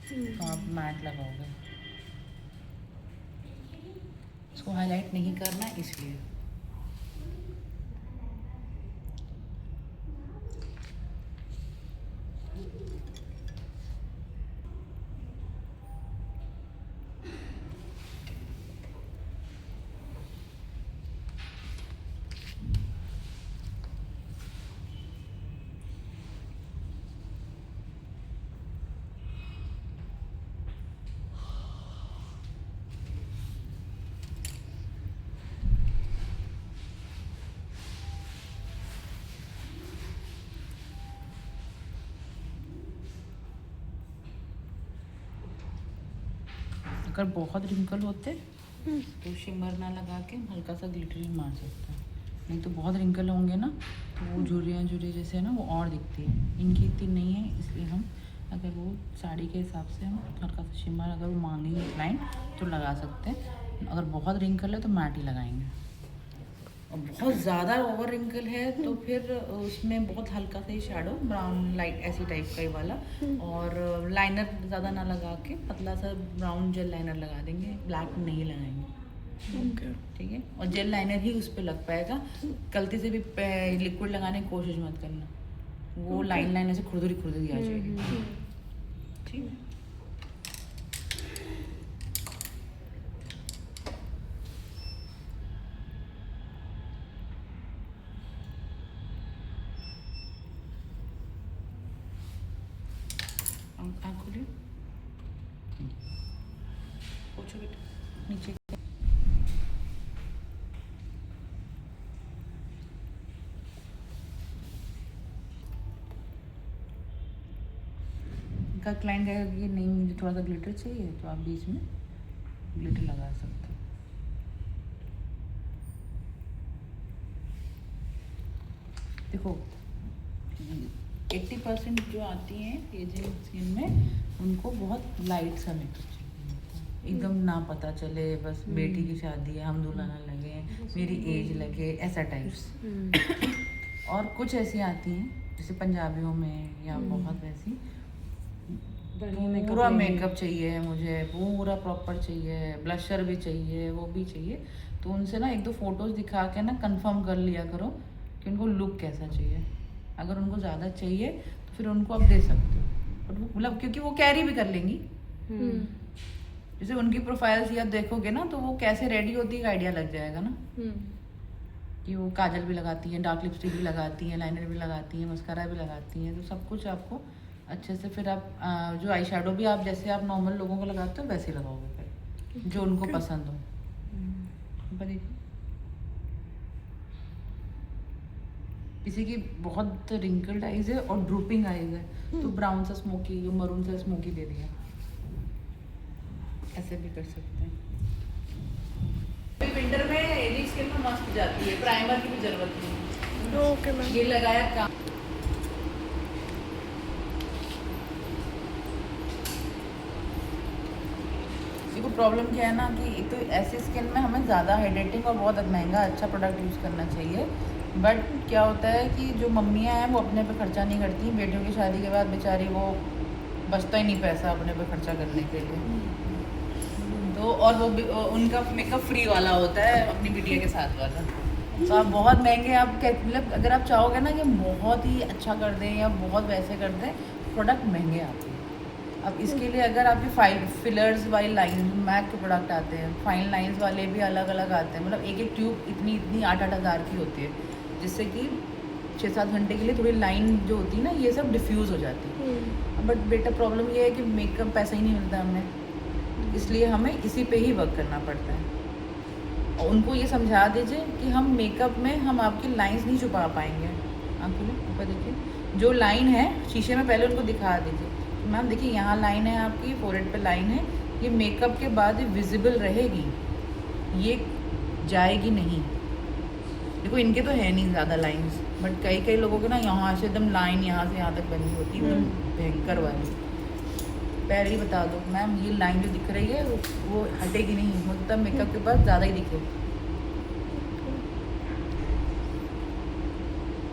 तो आप मैट लगाओगे। इसको हाईलाइट नहीं करना इसलिए। अगर बहुत रिंकल होते तो शिमर ना लगा के हल्का सा ग्लिटरिंग मार सकते हैं, नहीं तो बहुत रिंकल होंगे ना तो वो झुर्रियाँ जैसे है ना वो और दिखती है। इनकी इतनी नहीं है, इसलिए हम अगर वो साड़ी के हिसाब से हम हल्का सा शिमर अगर वो मांगेंगे क्लाइंट तो लगा सकते हैं। अगर बहुत रिंकल है तो मैट ही लगाएंगे, और बहुत ज़्यादा ओवर रिंकल है तो फिर उसमें बहुत हल्का सा ही शेडो ब्राउन लाइट ऐसी टाइप का ही वाला, और लाइनर ज़्यादा ना लगा के पतला सा ब्राउन जेल लाइनर लगा देंगे, ब्लैक नहीं लगाएंगे। ठीक है, और जेल लाइनर ही उस पर लग पाएगा। गलती से भी लिक्विड लगाने की कोशिश मत करना, वो लाइन लाइन ऐसे खुरदुरी आ जाएगी। ठीक है, आँख खोलिए, पोछो बेटा नीचे। का क्लाइंट कहेगा कि नहीं मुझे थोड़ा सा ग्लिटर चाहिए, तो आप बीच में ग्लिटर लगा सकते हो। देखो 80% जो आती हैं एजिंग स्किन में उनको बहुत लाइट सा मेकअप चाहिए, एकदम ना पता चले बस बेटी की शादी है हम दुल्हन लगे, मेरी एज लगे, ऐसा टाइप्स। और कुछ ऐसी आती हैं जैसे पंजाबियों में या बहुत वैसी पूरा मेकअप चाहिए मुझे, पूरा प्रॉपर चाहिए, ब्लशर भी चाहिए, वो भी चाहिए। तो उनसे ना एक दो फोटोज़ दिखा के ना कंफर्म कर लिया करो कि उनको लुक कैसा चाहिए। अगर उनको ज़्यादा चाहिए तो फिर उनको आप दे सकते हो, बट वो मतलब क्योंकि वो कैरी भी कर लेंगी। जैसे उनकी प्रोफाइल्स या देखोगे ना तो वो कैसे रेडी होती है आइडिया लग जाएगा ना, कि वो काजल भी लगाती हैं, डार्क लिपस्टिक भी लगाती हैं, लाइनर भी लगाती हैं, मस्कारा भी लगाती हैं, तो सब कुछ आपको अच्छे से फिर आप जो आई शेडो भी आप जैसे आप नॉर्मल लोगों को लगाते हो वैसे ही लगाओगे फिर जो उनको पसंद हो। देखिए किसी की बहुत रिंकल्ड आईज है और ड्रूपिंग आईज है तो ब्राउन सा स्मोकी जो मरून सा स्मोकी दे दिया, ऐसे भी कर सकते हैं। विंटर में एजिंग स्किन में मस्त जाती है, प्राइमर की भी जरूरत नहीं। ओके मैम, ये लगाया काम। देखो प्रॉब्लम क्या है ना कि एक तो ऐसी स्किन में हमें ज़्यादा हाइड्रेटिंग और बहुत महंगा अच्छा प्रोडक्ट यूज़ करना चाहिए, बट क्या होता है कि जो मम्मियाँ हैं वो अपने पे खर्चा नहीं करती, बेटियों की शादी के बाद बेचारी वो बचता ही नहीं पैसा अपने पे खर्चा करने के लिए, तो और वो भी उनका मेकअप फ्री वाला होता है अपनी बिटिया के साथ वाला, तो आप बहुत महंगे आप मतलब अगर आप चाहोगे ना कि बहुत ही अच्छा कर दें या बहुत वैसे कर दें, प्रोडक्ट महंगे आते हैं। अब इसके लिए अगर आपकी फिलर्स वाली लाइन मैक के प्रोडक्ट आते हैं, फाइन लाइंस वाले भी अलग अलग आते हैं, मतलब एक एक ट्यूब इतनी इतनी 8-8 हज़ार की होती है, जिससे कि 6-7 घंटे के लिए थोड़ी लाइन जो होती है ना ये सब डिफ्यूज़ हो जाती है। बट बेटा प्रॉब्लम ये है कि मेकअप पैसा ही नहीं मिलता हमें, इसलिए हमें इसी पे ही वर्क करना पड़ता है। और उनको ये समझा दीजिए कि हम मेकअप में हम आपकी लाइंस नहीं छुपा पाएंगे। आंखों में ऊपर देखिए जो लाइन है शीशे में पहले उनको दिखा दीजिए, मैम देखिए यहाँ लाइन है आपकी, फोरहेड पे लाइन है, ये मेकअप के बाद विजिबल रहेगी, ये जाएगी नहीं। देखो इनके तो है नहीं ज़्यादा लाइंस, बट कई कई लोगों के ना यहाँ से एकदम लाइन यहाँ से यहाँ तक बनी होती है, एकदम भयंकर वाली। पहले ही बता दो मैम ये लाइन जो दिख रही है वो हटेगी नहीं, मतलब मेकअप के बाद ज़्यादा ही दिखेगी।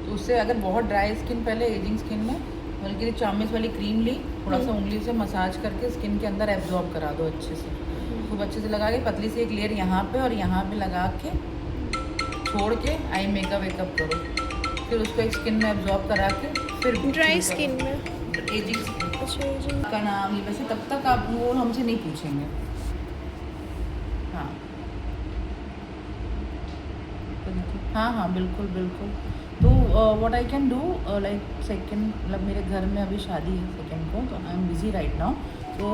तो उससे अगर बहुत ड्राई स्किन पहले एजिंग स्किन में बल्कि चामिस वाली क्रीम ली, थोड़ा सा उंगली से मसाज करके स्किन के अंदर एब्जॉर्ब करा दो अच्छे से, खूब अच्छे से लगा के पतली सी एक लेयर यहाँ पे और यहाँ पे लगा के छोड़ के आई मेकअप वेकअप करो, फिर उसको एक स्किन में एब्जॉर्ब करा के फिर ड्राई स्किन में। एजिंग अच्छा एजिंग का नाम वैसे तब तक आप वो हमसे नहीं पूछेंगे। हाँ हाँ हाँ बिल्कुल बिल्कुल। तो what I can do like second, मतलब मेरे घर में अभी शादी है सेकंड को, तो I am busy right now, तो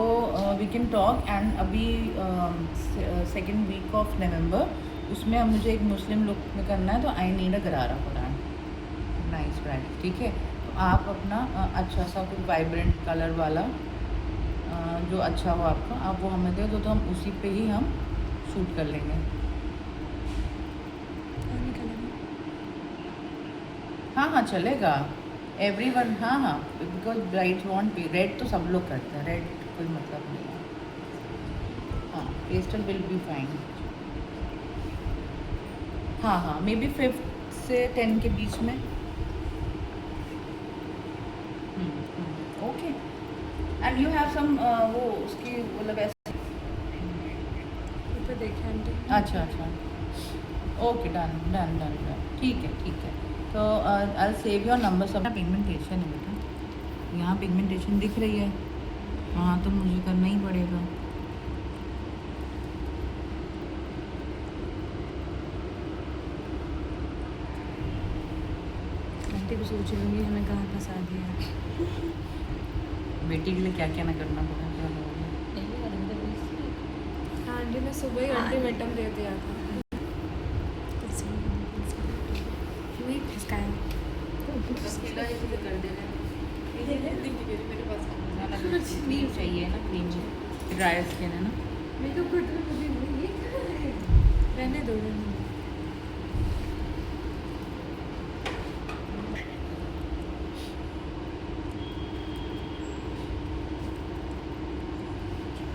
वी कैन टॉक। एंड अभी सेकंड वीक ऑफ नवंबर उसमें अब मुझे एक मुस्लिम लुक में करना है, तो आई नीड अ गरारा फॉर दैट, नाइस ब्राइट, ठीक है। तो आप अपना अच्छा सा कुछ वाइब्रेंट कलर वाला जो अच्छा हो आपका, आप वो हमें दे दो, तो हम उसी पे ही हम शूट कर लेंगे। हाँ हाँ चलेगा, एवरीवन, हाँ हाँ, बिकॉज ब्राइड्स वांट रेड, तो सब लोग करते हैं, रेड कोई मतलब नहीं है। हाँ पेस्टल विल बी फाइन। हाँ हाँ मे बी 5 से 10 के बीच में। Okay. And you have some वो उसकी मतलब ऐसे तो देखें आंटी। अच्छा अच्छा, okay done done done done, ठीक है। तो आई सेव योर नंबर। सब पिगमेंटेशन है बेटा, यहाँ पिगमेंटेशन दिख रही है, वहाँ तो मुझे करना ही पड़ेगा। आंटी को सोच लूँगी हमें कहाँ फंसा दिया। बेटी के लिए क्या क्या ना करना पड़ा। हाँ आंटी ने सुबह ही अल्टीमेटम दे दिया था। वही फंसकाया। क्रीम चाहिए ना, क्रीम ड्राई स्किन है ना। मेकअप करते हुए मुझे नहीं रहने दो।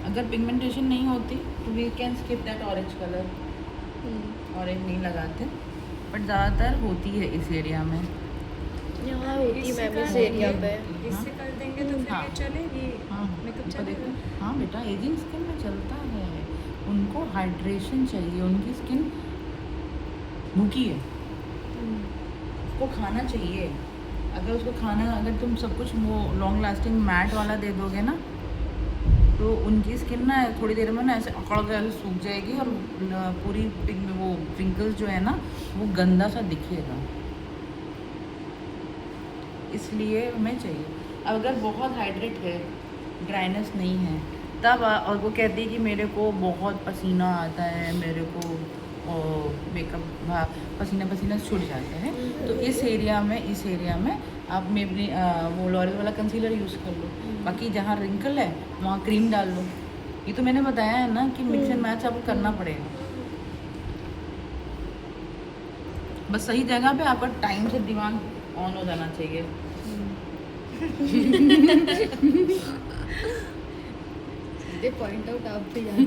अगर पिगमेंटेशन नहीं होती तो we can skip that orange colour, orange नहीं लगाते, बट ज़्यादातर होती है इस एरिया में। यहाँ होती मैम इस एरिया पे। इससे कर देंगे तो फिर हाँ। ये चलेगी। हाँ मेकअप देखो चलेगा। देखो, हाँ बेटा एजिंग स्किन में चलता है, उनको हाइड्रेशन चाहिए, उनकी स्किन भूखी है, उसको खाना चाहिए। अगर उसको खाना, अगर तुम सब कुछ वो लॉन्ग लास्टिंग मैट वाला दे दोगे ना, तो उनकी स्किन ना थोड़ी देर में ना ऐसे अकड़ के ऐसे सूख जाएगी, और पूरी वो रिंकल्स जो है ना वो गंदा सा दिखेगा, इसलिए हमें चाहिए। अगर बहुत हाइड्रेट है, ड्राइनेस नहीं है, तब और वो कहती है कि मेरे को बहुत पसीना आता है, मेरे को मेकअप पसीना छूट जाता है, तो इस एरिया में आप में अपनी वो लॉरियल वाला कंसीलर यूज़ कर लो। बाकी जहाँ रिंकल है वहाँ क्रीम डाल लो। ये तो मैंने बताया है ना कि मिक्स एंड मैच आपको करना पड़ेगा, बस सही जगह पे आपका टाइम से दिमाग ऑन हो जाना चाहिए। पॉइंट आउट आप भी आता है।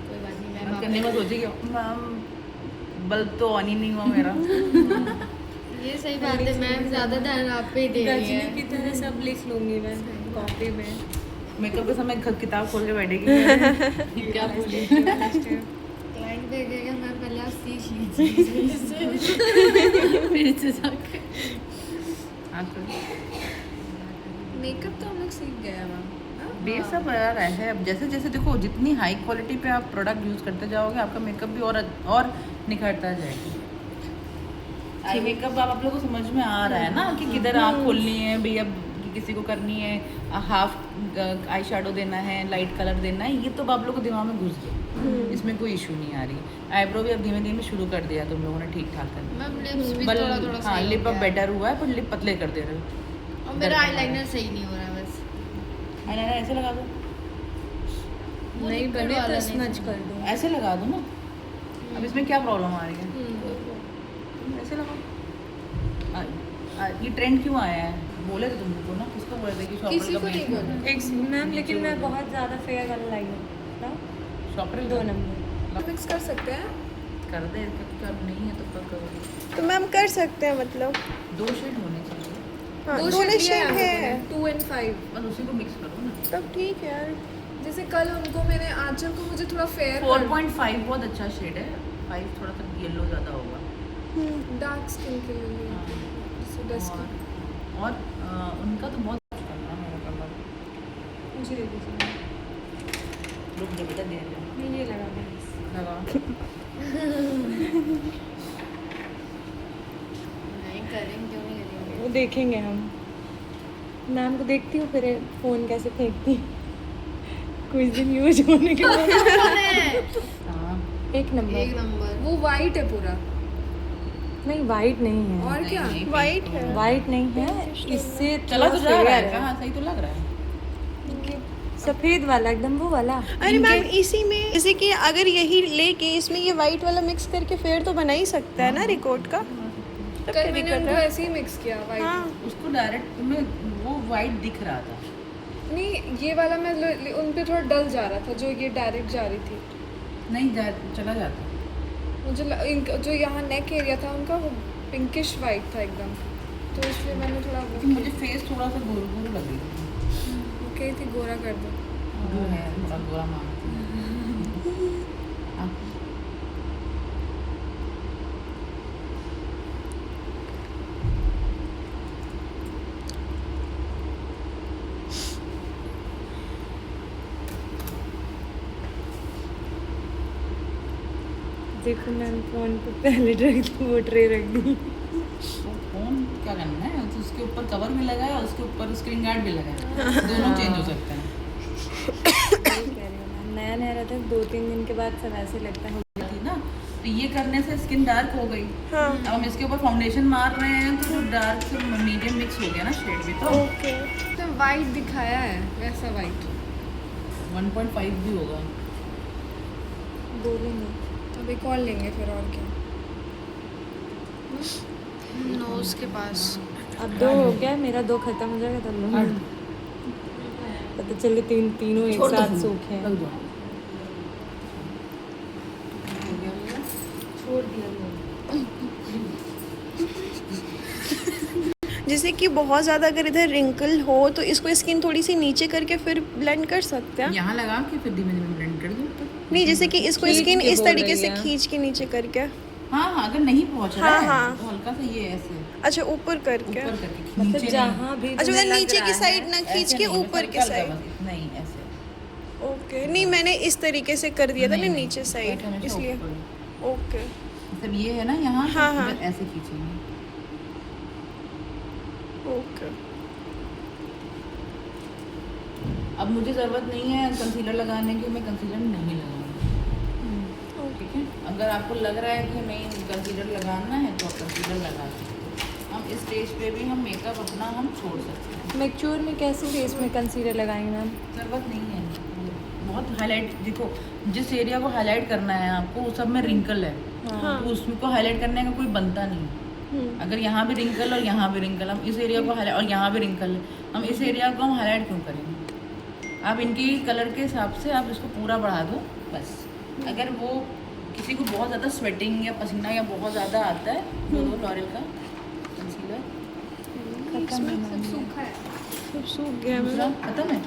कोई बात नहीं मैम, बात करने में सोचेगी मैम बल्ब तो ऑन ही नहीं हुआ मेरा। ये सही बात है मैम, ज़्यादा ध्यान आप पे ही दे रही गजनी है। की तरह सब लिख लूँगी मैं कॉपी में। मेकअप के समय किताब खोल के बैठेगी। क्या बोली क्लाइंट देखेगा मैम, पहले आप सीख लीजिए फिर से जाके। मेकअप तो हम लोग सीख गए हैं मैम। ये सब यार है, अब जैसे जैसे देखो जितनी हाई क्वालिटी पे आप प्रोडक्ट यूज़ करते जाओगे, आपका मेकअप भी और निखरता जाएगा। आई मेकअप आप लोगों को समझ में आ रहा है ना कि किधर आँख खोलनी है भैया, किसी को करनी है हाफ आई शेडो देना है, लाइट कलर देना है, ये तो आप लोगों को दिमाग में घुस गया, इसमें कोई इशू नहीं आ रही। आईब्रो भी अब धीमे धीमे शुरू कर दिया तुम लोगों ने ठीक ठाक करना। मैम लिप्स भी थोड़ा थोड़ा हाँ सही लिप हो अब गया। बेटर हुआ है, पर लिप पतले कर दे रहे हो। और मेरा आईलाइनर सही नहीं हो रहा है बस। आईलाइनर ऐसे लगा दो, वो नहीं liquid बने वाला तो नहीं स्मच सही। कर दो। ऐसे लगा दो ना। अब इसमें क्या प्रॉब्लम आ रही है, ऐसे लगाओ। ये ट्रेंड क्यों आया है, बोले थे तुमको ना, किसको बोले थे कि किसी को नहीं शॉपर बोला। एक मैम, लेकिन मैं बहुत ज़्यादा फेयर वाला लाई हूँ। शॉपर 2 नंबर फिक्स कर सकते हैं कर दे, क्योंकि अब नहीं है तो कब करोगे। तो मैम कर सकते हैं, मतलब 2 शेड होने चाहिए। हाँ, दो दोनों शेड शेड है 2 and 5। बस उसी को मिक्स करो ना। तब ठीक है यार। जैसे कल उनको मैंने आंचल को मुझे थोड़ा फेयर 4.5 बहुत अच्छा शेड है, 5 थोड़ा सा येलो ज़्यादा होगा। डार्क स्किन के लिए जैसे डस्की। और उनका तो बहुत अच्छा है मेरा कलर। मुझे दे दीजिए। रुक दे बेटा, दे दे नहीं ये लगा बस। लगा। नहीं करेंगे, क्यों नहीं करेंगे। वो देखेंगे हम। मैम को देखती हूँ फिर फ़ोन कैसे फेंकती है। कुछ दिन यूज होने के बाद हाँ एक नंबर। नंबर वो वाइट है पूरा। नहीं वाइट नहीं है। और क्या? नहीं, White pink है। तो वाइट नहीं है, इससे चला तो थोड़ा जा रहा fair है, कहाँ सही तो लग रहा है। सफेद वाला एकदम वो वाला। अरे मैम इसी में जैसे कि अगर यही लेके इसमें ये वाइट वाला मिक्स करके फेयर तो बना ही सकता है ना रिकॉर्ड का। तब क्या कल मैंने दिक्कत उनको है? ऐसे ही मिक्स किया वाइट। हाँ उसको डायरेक्ट में वो वाइट दिख रहा था। नहीं ये वाला मैं उन पे थोड़ा डल जा रहा था, जो ये डायरेक्ट जा रही थी। नहीं चला जाता। मुझे जो यहाँ नेक एरिया था उनका वो पिंकिश वाइट था एकदम, तो इसलिए मैंने थोड़ा वो क्योंकि मुझे फेस थोड़ा सा गोरू गोरू लग रही थी। वो कही थी गोरा कर दो। जो है थोड़ा गोरा मांगती है। हाँ। देखो मैम फ़ोन पे पहले रख दी, वो ट्रे रख दी। तो फोन क्या करना है, तो उसके ऊपर कवर भी लगाया, उसके ऊपर स्क्रीन गार्ड भी लगाया, दोनों चेंज हो सकते हैं। नया नया रहता है, 2-3 दिन के बाद सब ऐसे लगता है। थी ना, तो ये करने से स्किन डार्क हो गई। हाँ अब हम इसके ऊपर फाउंडेशन मार रहे हैं तो डार्क से मीडियम मिक्स हो गया ना शेड भी। तो ओके। तो वाइट दिखाया है वैसा वाइट। 1.5 भी होगा। बोलेंगे अब एक और लेंगे फिर, और क्या। नोज के पास अब 2 हो गया, मेरा 2 खत्म हो जाएगा तब लूँगी। पता चले तीनों एक साथ सूखे हैं। लग जाओ। छोड़ दिया। जैसे कि बहुत ज़्यादा अगर इधर रिंकल हो तो इसको स्किन थोड़ी सी नीचे करके फिर ब्लेंड कर सकते हैं। यहाँ लगा के फिर धीमे धीमे ब्लेंड कर दो। नहीं जैसे कि इसको खींच स्किन के इस बोल तरीके रही से है। खींच के नीचे करके। हाँ हाँ, अगर नहीं पहुँच रहा हाँ, है हाँ। तो हल्का सा ये ऐसे अच्छा ऊपर करके। ऊपर करके, मतलब नीचे जहाँ भी अच्छा तुम्हें मतलब लग नीचे रहा की है, साइड ना नहीं, खींच ऐसे के नहीं, ऊपर बस की हल्का साइड। बस, नहीं ऐसे। ओके नहीं मैंने इस तरीके से कर दिया था ना नहीं, नीचे नहीं, साइड ऐसे हमेशा इसलिए। ऊपर। ओके मतलब ये है ना यहाँ, हाँ, हाँ। तो ऐसे खींचेंगे। ओके। अब मुझे ज़रूरत नहीं है कंसीलर लगाने की, मैं कंसीलर नहीं लगाऊंगी। ठीक है, अगर आपको लग रहा है कि नहीं कंसीलर लगाना है तो आप कंसीलर लगा सकते हैं। हम इस स्टेज पे भी हम मेकअप अपना हम छोड़ सकते हैं। मैच्योर में कैसे फेस में कंसीलर लगाएंगे मैम? ज़रूरत नहीं है। बहुत हाईलाइट, देखो जिस एरिया को हाईलाइट करना है आपको वो सब में रिंकल है, हाँ। तो उसको हाईलाइट करने का कोई बनता नहीं। अगर यहाँ भी रिंकल और यहाँ भी रिंकल, हम इस एरिया को हाईलाइट, और यहाँ भी रिंकल है, हम इस एरिया को हम हाईलाइट क्यों करेंगे? आप इनकी कलर के हिसाब से आप इसको पूरा बढ़ा दो बस। अगर वो किसी को बहुत ज़्यादा स्वेटिंग या पसीना या बहुत ज़्यादा आता है, तो दो लॉरियल का कंसीलर। सब सूखा है। सब सूख गया दूसरा मेरा। खत्म है।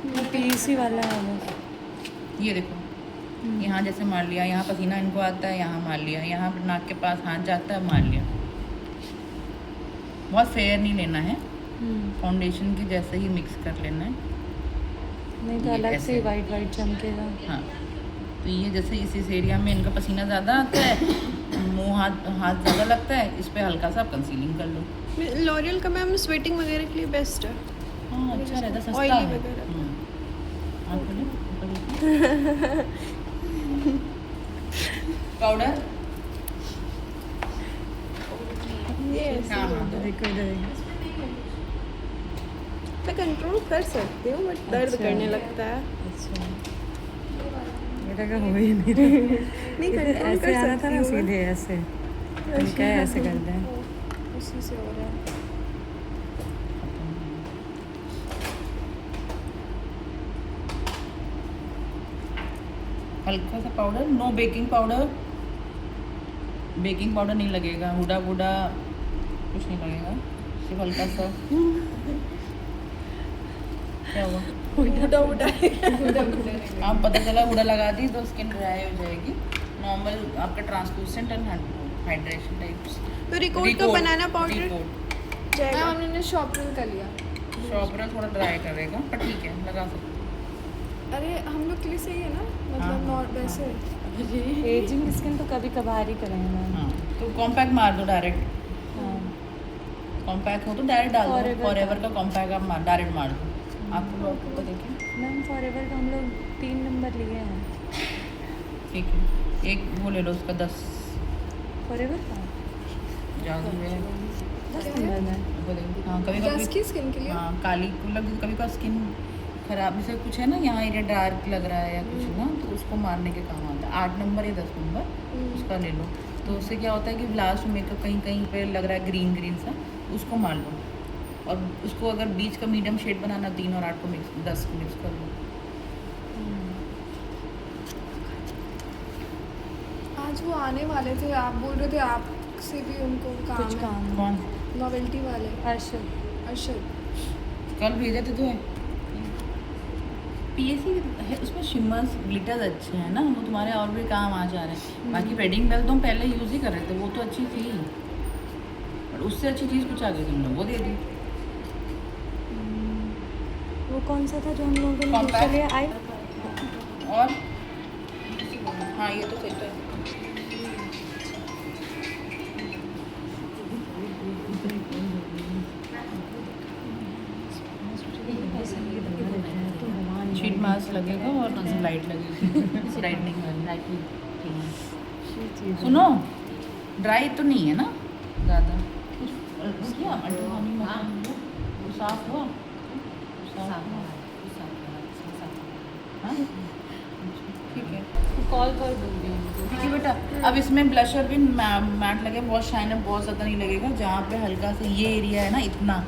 वो पीसी वाला है बस। ये देखो, यहाँ जैसे मार लिया, यहाँ पसीना इनको आता है, यहाँ मार लिया, यहाँ नाक के पास हाथ जाता है, मार लिया। बहुत फेयर नहीं लेना है, फाउंडेशन के जैसे ही मिक्स कर लेना है। नहीं तो ये अलग ऐसे। से वाइट वाइट चमकेगा। हाँ, तो ये जैसे इस एरिया में इनका पसीना ज़्यादा आता है, मुँह हाथ ज़्यादा लगता है, इस पे हल्का सा आप कंसीलिंग कर लो। लॉरियल का मैम स्वेटिंग वगैरह के लिए बेस्ट है। हाँ अच्छा रहता है, सस्ता Oily है। वगैरह। आँख खोलो, ऊपर देखो। पाउडर ये ऐसे हाँ हाँ, देखो इधर देखो। मैं कंट्रोल कर सकती हूँ बट दर्द अच्छा। करने लगता है। अच्छा मेरा का हो ही नहीं रहा। नहीं इधर कंट्रोल ऐसे कर आना था सकती ना, हूँ मैं। सीधे ऐसे। इनका ऐसे करते हैं। उसी से हो रहा है। हल्का सा powder, no baking powder. Baking powder नहीं लगेगा, हुडा वुडा कुछ नहीं लगेगा। सिर्फ हल्का सा। क्या हुआ? आप पता चला हुडा लगा दी तो स्किन ड्राई हो जाएगी। नॉर्मल आपका ट्रांसलूसेंट एंड हाइड्रेशन टाइप्स। तो रिकोट का बनाना पाउडर मैम जाएगा। हमने शॉपिंग कर लिया। शॉपरल थोड़ा ड्राई करेगा पर ठीक है लगा सकते हैं। अरे हम लोग के लिए सही है ना, हाँ, मतलब हाँ, नॉट वैसे। एजिंग स्किन तो कभी कभार ही करेंगे मैम। हाँ तो कॉम्पैक्ट मार दो डायरेक्ट। हाँ कॉम्पैक्ट हो तो डायरेक्ट डाल दो। Forever फॉरएवर का। का कॉम्पैक्ट आप डायरेक्ट मार दो। आपको डॉक्टर को देखें। मैम फॉरएवर का हम लोग 3 नंबर लिए हैं। ठीक है एक वो ले लो उसका 10 फॉरएवर का जादू है 10 नंबर में। हाँ कभी जस्ट कभी की स्किन के लिए। हाँ काली मतलब कभी कभी स्किन खराब जैसे कुछ है ना यहाँ एरिया डार्क लग रहा है या कुछ ना तो उसको मारने के काम आता है। 8 नंबर या 10 नंबर उसका ले लो तो उससे क्या होता है कि लास्ट में मेकअप कहीं कहीं पे लग रहा है ग्रीन ग्रीन सा उसको मार लो और उसको अगर बीच का मीडियम शेड बनाना 3 और 8 को 10 को मिक्स कर लो। आज वो आने वाले थे, आप बोल रहे थे आपसे भी उनको कुछ काम काम है। कौन नोवेल्टी वाले अर्शद अर्शद। कल भेजे थे तुम्हें पीएससी है उसमें शिमर्स ग्लिटर्स अच्छे हैं ना वो तुम्हारे और भी काम आ जा रहे हैं। बाकी वेडिंग बेल तो हम पहले यूज़ ही कर रहे थे वो तो अच्छी थी पर उससे अच्छी चीज़ कुछ आ गई तुमने वो दे दी। वो कौन सा था जो हम लोगों ने Compact। दूसरे लिए आई? और हाँ ये तो सही है। शीट मास्क लगेगा और लाइट लगेगी लाइटनिंग। सुनो ड्राई तो नहीं है ना ज़्यादा कुछ किया अंडरगार्मेंट में वो साफ हुआ हाँ ठीक है कॉल कर दूंगी उनको। ठीक है बेटा। अब इसमें ब्लशर भी मैट लगे बहुत शाइनर बहुत ज़्यादा नहीं लगेगा जहाँ पे हल्का सा ये एरिया है ना इतना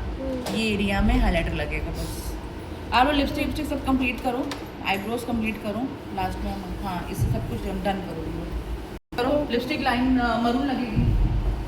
ये एरिया में हाईलाइटर लगेगा बस। आप लोग लिपस्टिक विपस्टिक सब कंप्लीट करो आईब्रोज कंप्लीट करो लास्ट में हाँ इससे सब कुछ डन करो लिपस्टिक लाइन मरून लगेगी।